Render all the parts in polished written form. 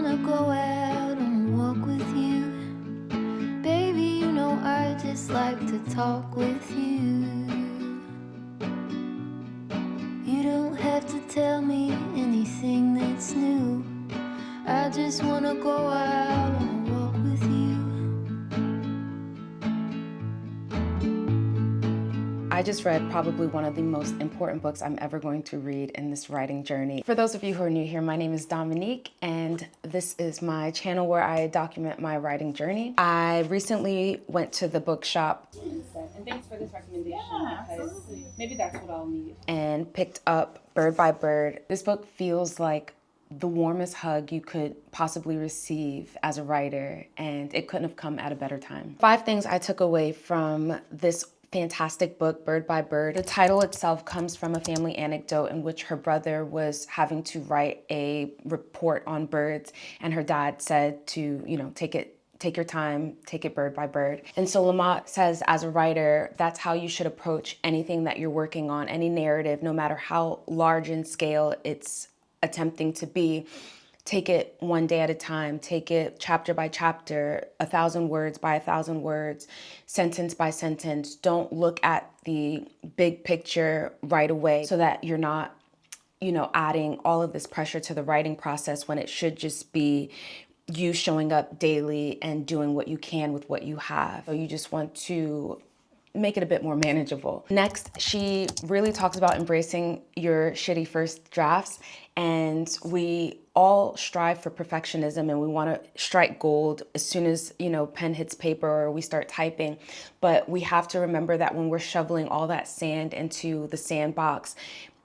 wanna go out on a walk with you. Baby, you know I just like to talk with you. You don't have to tell me anything that's new. I just wanna go out on a walk with you. I just read probably one of the most important books I'm ever going to read in this writing journey. For those of you who are new here, my name is Dominique, and this is my channel where I document my writing journey. I recently went to the bookshop. And thanks for this recommendation, because maybe that's what I'll need. And picked up Bird by Bird. This book feels like the warmest hug you could possibly receive as a writer, and it couldn't have come at a better time. 5 things I took away from this fantastic book, Bird by Bird. The title itself comes from a family anecdote in which her brother was having to write a report on birds, and her dad said to, take your time, take it bird by bird. And so Lamott says, as a writer, that's how you should approach anything that you're working on, any narrative, no matter how large in scale it's attempting to be. Take it one day at a time, take it chapter by chapter, 1,000 words by 1,000 words, sentence by sentence. Don't look at the big picture right away, so that you're not, adding all of this pressure to the writing process when it should just be you showing up daily and doing what you can with what you have. So you just want to make it a bit more manageable. Next, she really talks about embracing your shitty first drafts, and we all strive for perfectionism and we want to strike gold as soon as, pen hits paper or we start typing. But we have to remember that when we're shoveling all that sand into the sandbox,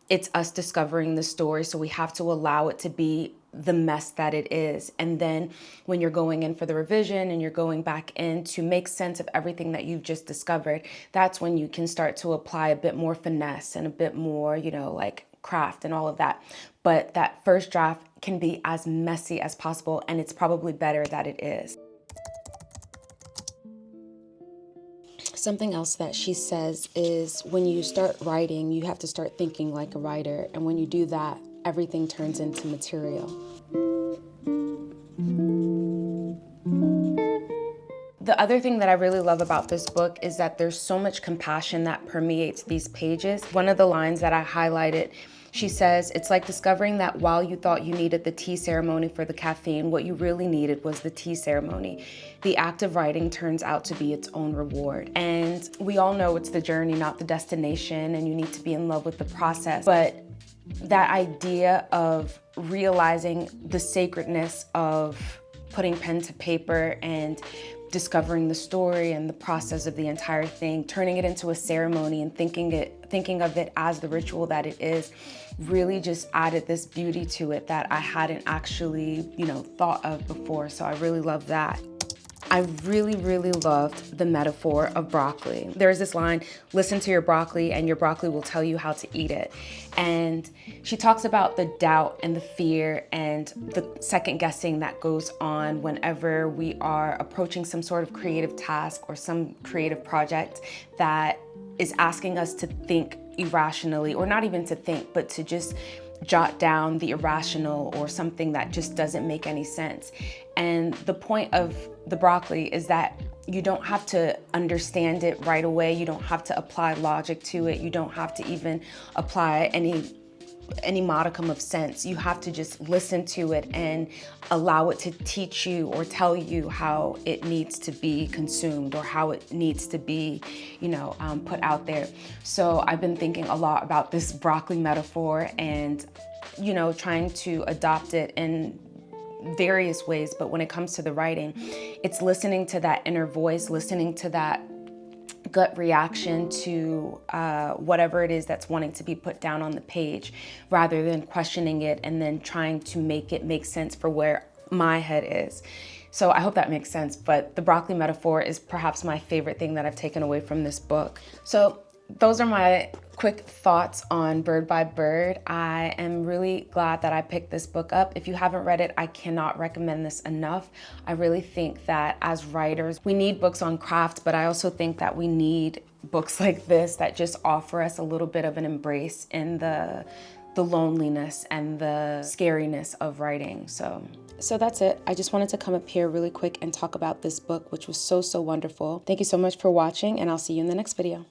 it's us discovering the story. So we have to allow it to be the mess that it is. And then when you're going in for the revision and you're going back in to make sense of everything that you've just discovered, that's when you can start to apply a bit more finesse and a bit more, like craft and all of that. But that first draft can be as messy as possible, and it's probably better that it is. Something else that she says is when you start writing, you have to start thinking like a writer. And when you do that, everything turns into material. The other thing that I really love about this book is that there's so much compassion that permeates these pages. One of the lines that I highlighted, she says, it's like discovering that while you thought you needed the tea ceremony for the caffeine, what you really needed was the tea ceremony. The act of writing turns out to be its own reward. And we all know it's the journey, not the destination, and you need to be in love with the process. But that idea of realizing the sacredness of putting pen to paper and discovering the story and the process of the entire thing, turning it into a ceremony and thinking of it as the ritual that it is, really just added this beauty to it that I hadn't actually, thought of before. So I really love that. I really, really loved the metaphor of broccoli. There's this line, listen to your broccoli and your broccoli will tell you how to eat it. And she talks about the doubt and the fear and the second guessing that goes on whenever we are approaching some sort of creative task or some creative project that is asking us to think irrationally, or not even to think, but to just jot down the irrational or something that just doesn't make any sense. And the point of the broccoli is that you don't have to understand it right away. You don't have to apply logic to it. You don't have to even apply any modicum of sense. You have to just listen to it and allow it to teach you or tell you how it needs to be consumed or how it needs to be, put out there. So I've been thinking a lot about this broccoli metaphor and, trying to adopt it in various ways. But when it comes to the writing, it's listening to that inner voice, listening to that gut reaction to whatever it is that's wanting to be put down on the page, rather than questioning it and then trying to make it make sense for where my head is. So I hope that makes sense, but the broccoli metaphor is perhaps my favorite thing that I've taken away from this book. So those are my quick thoughts on Bird by Bird. I am really glad that I picked this book up. If you haven't read it, I cannot recommend this enough. I really think that as writers, we need books on craft, but I also think that we need books like this that just offer us a little bit of an embrace in the the loneliness and the scariness of writing. So that's it. I just wanted to come up here really quick and talk about this book, which was so wonderful. Thank you so much for watching, and I'll see you in the next video.